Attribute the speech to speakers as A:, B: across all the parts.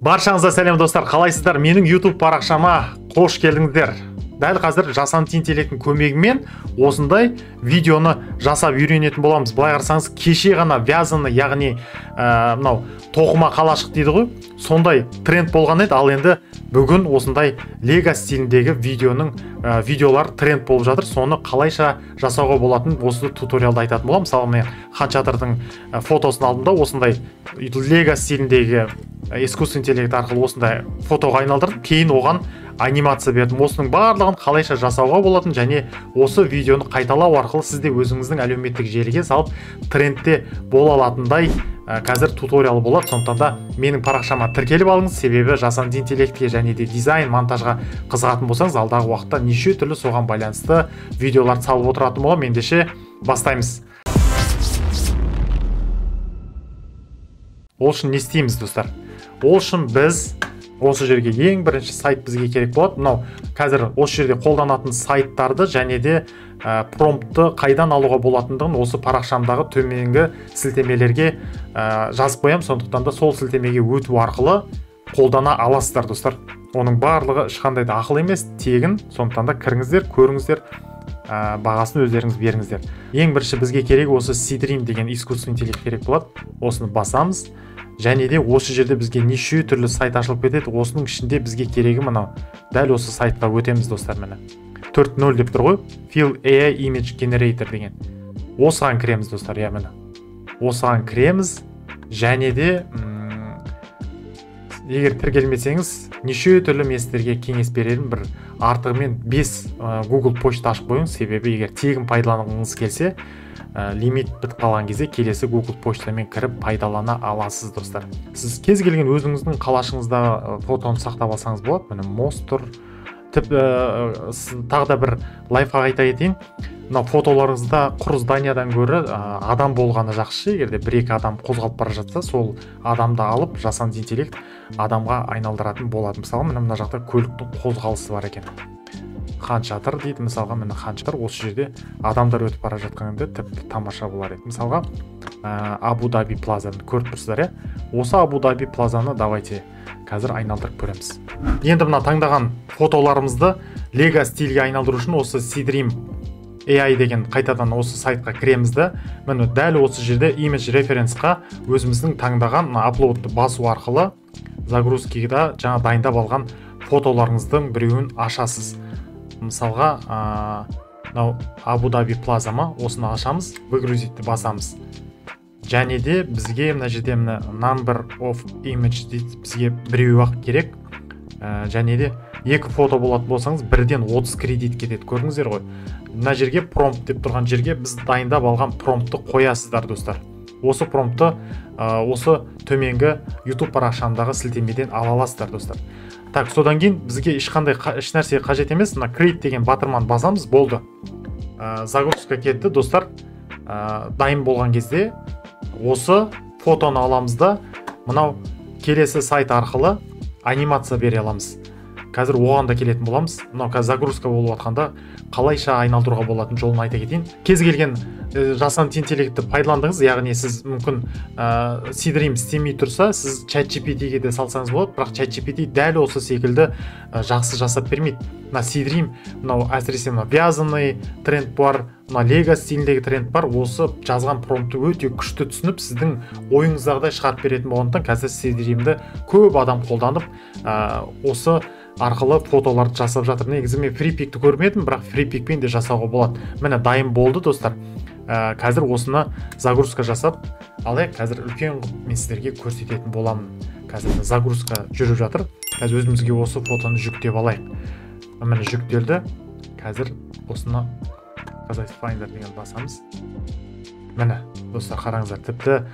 A: Баршаңызға сәлем достар, қалайсыздар? Менің YouTube парақшама қош келдіңіздер. Дәл қазір жасанды интеллекттің көмегімен осындай видеоны жасап үйренетін боламыз. Былай қарасаңыз, кеше ғана вязаны, яғни мынау тоқыма қалашық дейді ғой, сондай тренд болған еді, ал енді бүгін осындай лего стиліндегі видеолар тренд болып жатыр. Соны қалайша жасауға болатын осы туториалда айтатын боламын. Мысалы, мен Хан Шатырдың фотосын алдым да, осындай лего стиліндегі искусственный интеллект арқылы осындай фотоға айналдырдым. Кейін оған анимация бердім. Осының барлығын қалайша жасауға болатын, және осы видеоны қайталау арқылы сізде өзіңіздің әлеуметтік желіге салып трендте бола алатындай қазір туториал болады. Сондықтан да менің парақшама тіркеліп алыңыз, себебі жасанды интеллектке және де дизайн, монтажға қызығатын болсаңыз, алдағы уақытта неше түрлі соған байланысты видеолар салып отыратын боламын. Ендеше бастаймыз. Ол үшін не істейміз, достар? Ол үшін біз осы жерге ең бірінші сайт бізге керек болады. Мынау қазір осы жерде қолданатын сайттарды және де промптты қайдан алуға болатындығын осы парақшамдағы төменгі сілтемелерге жазып қоямын. Сондықтан да сол сілтемеге өту арқылы қолдана аласыздар, достар. Оның барлығы ешқандай да ақыл емес, тегін. Сондықтан да кіріңіздер, көріңіздер, бағасын өздеріңіз беріңіздер. Ең бірінші бізге керек осы Seedream деген искусственный интеллект керек болады. Осыны басамыз. Және де осы жерде бізге неше түрлі сайт ашылып кетеді. Осының ішінде бізге керегі мынау. Дәл осы сайтқа өтеміз, достар. Міне 4.0 деп тұр ғой. Fill AI Image Generator деген. Осыған кіреміз, достар. Міне осыған кіреміз. Және де егер тіркелмесеңіз, неше түрлі местерге кеңес берерім. Бір артығымен 5 Google почта ашып қойыңыз, себебі егер тегін пайдаланғыңыз келсе, лимит бітіп қалған кезде келесі Google почтамен кіріп пайдалана аласыз, достар. Сіз кез келген өзіңіздің қалашыңызда фотоны сақтап алсаңыз болады. Міне мост тұр. Тағы да бір лайфхак айта кетейін. Мына фотоларыңызда құр зданиядан гөрі адам болғаны жақсы. Егерде бір-екі адам қозғалып бара жатса, сол адамды алып жасанды интеллект адамға айналдыратын болады. Мысалы, мына жақта көліктің қозғалысы бар екен. Хан Шатыр дейді, мысалға, міне Хан Шатыр, осы жерде адамдар өтіп бара жатқанда тіпті тамаша болар еді. Мысалға, Абу Даби плазаны көріп тұрсыздар, осы Абу Даби плазаны давайте қазір айналдырып көреміз. Енді мына таңдаған фотоларымызды лего стильге айналдыру үшін осы Seedream AI деген қайтадан осы сайтқа кіремізді. Міне дәл осы жерде image reference-қа өзіміздің таңдаған апплоудты басу арқылы загрузкида жаңа дайындап алған фотоларыңыздың біреуін ашасыз. Мысалға, Абу Даби плазама, осыны ашамыз, выгрузитті басамыз. Және де бізге мына жерде number of image дейді, бізге біреу-ақ керек. Және де 2 фото болатын болсаңыз, бірден 30 кредит кетеді, көрдіңіздер ғой. Мына жерге промпт деп тұрған жерге біз дайындап алған промптты қоясыздар, достар. Осы промптты осы төменгі YouTube парақшамдағы сілтемеден ала аласыздар, достар. Так, содан кейін бізге ешнәрсе қажет емес. Мына create деген батырманы басамыз, болды. Загрузка кетті, достар. Дайын болған кезде осы фотоны аламыз да, мынау келесі сайт арқылы анимация бере аламыз. Қазір оған да келетін боламыз. Мынау қазір загрузка болып жатқанда қалайша айналдыруға болатын жолын айта кетейін. Кез келген жасанды интеллектті пайдаландыңыз, яғни сіз мүмкін Seedream істемей тұрса, сіз ChatGPT-ге де салсаңыз болады, бірақ ChatGPT дәл осы секілді жақсы жасап бермейді. Мына Seedream, мынау әсіресе вязаный тренд бар, мына лего стиліндегі тренд бар, осы жазған промпты өте күшті түсініп, сіздің ойыңыздағыдай шығарып беретін болғандықтан қазір Seedream-ді көп адам қолданып, осы арқылы фотоларды жасап жатыр. Негізі мен фрипикті көрмедім, бірақ фрипикпен де жасауға болады. Міне дайын болды, достар. Қазір осыны загрузка жасап алайық. Қазір үлкен мен сіздерге көрсететін боламын. Қазір загрузка жүріп жатыр. Қазір өзімізге осы фотоны жүктеп алайық. Міне жүктелді. Қазір осыны Казахстан Finder деген басамыз. Міне, достар, қараңыздар, тіпті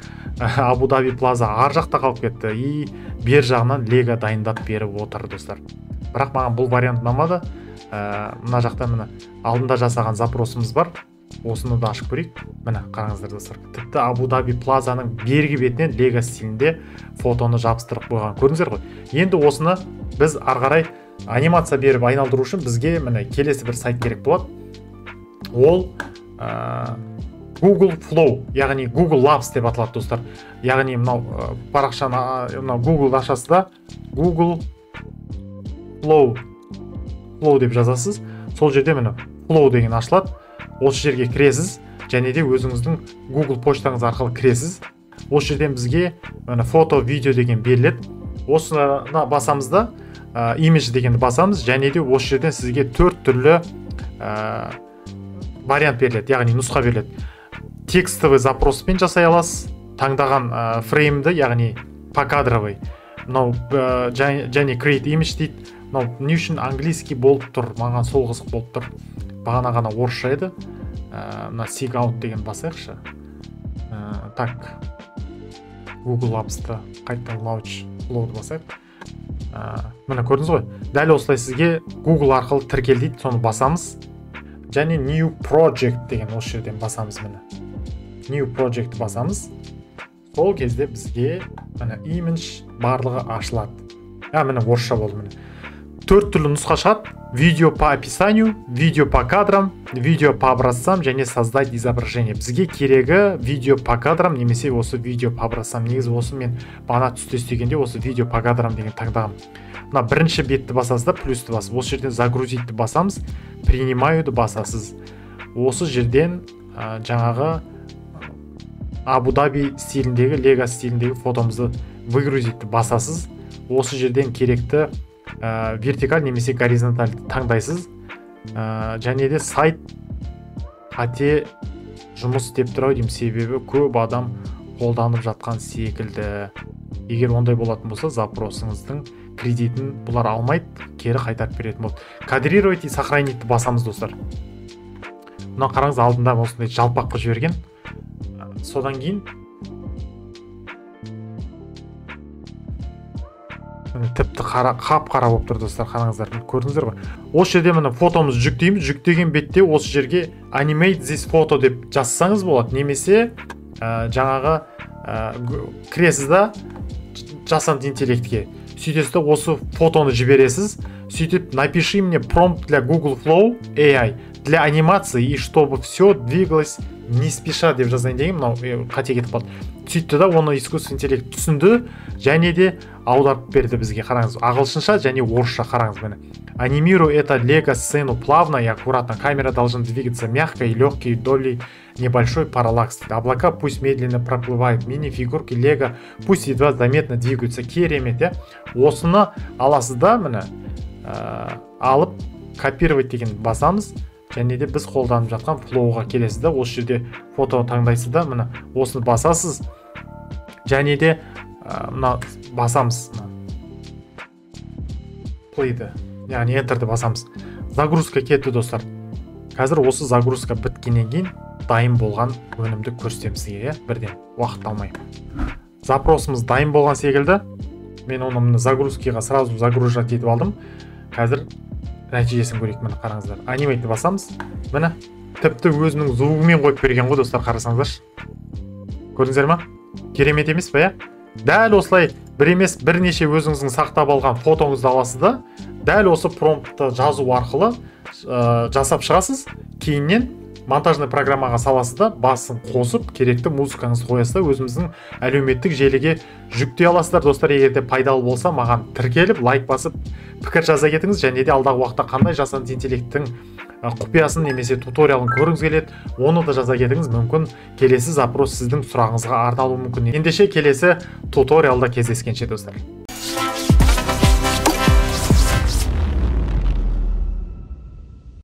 A: Абу Даби плаза ар жақта қалып кетті. Бер жағынан лего дайындап беріп отыр, достар. Бірақ маған бұл вариант ұнамады. Мына жақта міне алдында жасаған запросымыз бар. Осыны да ашып көрейік. Міне, қараңыздар, достар. Тіпті Абу Даби плазаның бергі бетінен лего стилінде фотоны жабыстырып қойған. Көрдіңіздер ғой. Енді осыны біз ары қарай анимация беріп айналдыру үшін бізге міне келесі бір сайт керек болады. Ол Google Flow, яғни Google Labs деп аталады достар. Яғни мынау парақшаны мынау Google ашасыз да, Google Flow деп жазасыз. Сол жерде міне Flow деген ашылады. Осы жерге кіресіз, және де өзіңіздің Google поштаңыз арқылы кіресіз. Осы жерден бізге фото, видео деген беріледі. Осыны басамыз да, image дегенді басамыз, және де осы жерден сізге 4 түрлі вариант беріледі, яғни нұсқа беріледі. Текстовый запроспен жасай аласыз, таңдаған фреймді, яғни покадровый. Мынау және create image дейді. Мынау не үшін английский болып тұр, маған сол қызық болып тұр. Бағана ғана орысша еді. Мына sig out деген басайықшы. Так, Google Labs'ты қайттан Flow басайық. Міне көрдіңіз ғой. Дәл осылай сізге Google арқылы тіркел дейді, соны басамыз. Және New Project деген осы жерден басамыз міне. New Project басамыз. Сол кезде бізге міне image барлығы ашылады. Міне орысша болды міне. 4 түрлі нұсқа шығады. Видео по описанию, видео по кадрам, видео по образцам және создать изображение. Бізге керегі видео по кадрам немесе осы видео по образцам. Негізі осы мен бағана түсте істегенде осы видео по кадрам деген таңдағым. Мына бірінші бетті басасыз да, плюсті басып. Осы жерден загрузитті басамыз, принимаюды басасыз. Осы жерден жаңағы Абу-Даби стиліндегі, Лего стиліндегі фотомызды выгрузитті басасыз. Осы жерден керекті вертикаль немесе горизонталь таңдайсыз. Және де сайт қате жұмыс істеп тұр деймін, себебі көп адам қолданып жатқан секілді. Егер ондай болатын болса, запросыңыздың кредитін бұлар алмайды, кері қайтарып беретін болды. Кадрировать и сохранить басамыз достар. Мына қараңыз, алдында осындай жалпақ қып жіберген. Содан кейін тіпті қап-қара болып тұр достар, қараңыздар, көрдіңіздер ғой. Осы жерде міне фотомызды жүктейміз, жүктеген бетте осы жерге animate this photo деп жазсаңыз болады, немесе жаңағы кіресіз да жасанды интеллектке. Сөйтесіз де осы фотоны жібересіз, сөйтіп напиши мне промпт для Google Flow AI для анимации, и чтобы все двигалось не спеша деп жазайын деген, мынау қате кетіп қалды. Сөйтті да оны искусственный интеллект түсінді, және де аударып берді бізге. Қараңыз, ағылшынша және орысша. Қараңыз мені. Анимирую это лего сцену плавно и аккуратно. Камера должна двигаться мягко и легкий долей небольшой параллакс. Облака пусть медленно проплывают, мини-фигурки лего пусть едва заметно двигаются. Керемет, иә. Осыны аласыз да, мені алып копировать деген басамыз. Және де біз қолданып жатқан флоуға келесіз да, осы жерде фото таңдайсыз да, міне осыны басасыз. Және де мына басамыз. Play'ді, яғни Enter'ді басамыз. Загрузка кетті достар. Қазір осы загрузка біткеннен кейін дайын болған өнімді көрсетемін сізге, бірден уақыт алмай. Запросымыз дайын болған секілді. Мен оны загрузкаға сразу загружать етіп алдым. Қазір нәтижесін көрейік, міне қараңыздар. Анимейтті басамыз. Міне тіпті өзінің звугымен қойып берген ғой достар, қарасаңыздаршы. Көрдіңіздер ма? Керемет емес пе, иә? Дәл осылай бір емес бірнеше өзіңіздің сақтап алған фотоңызды аласыз да, дәл осы промптты жазу арқылы жасап шығасыз. Кейіннен монтажный программаға саласыз да, басын қосып, керекті музыкаңызды қоясыз да, өзіміздің әлеуметтік желіге жүктей аласыздар достар. Егер де пайдалы болса, маған тіркеліп, лайк басып, пікір жаза кетіңіз, және де алдағы уақытта қандай жасанды интеллекттің құпиясын немесе туториалын көргіңіз келеді, оны да жаза кетіңіз. Мүмкін келесі запрос сіздің сұрағыңызға арналуы мүмкін. Ендеше келесі туториалда кездескенше достар.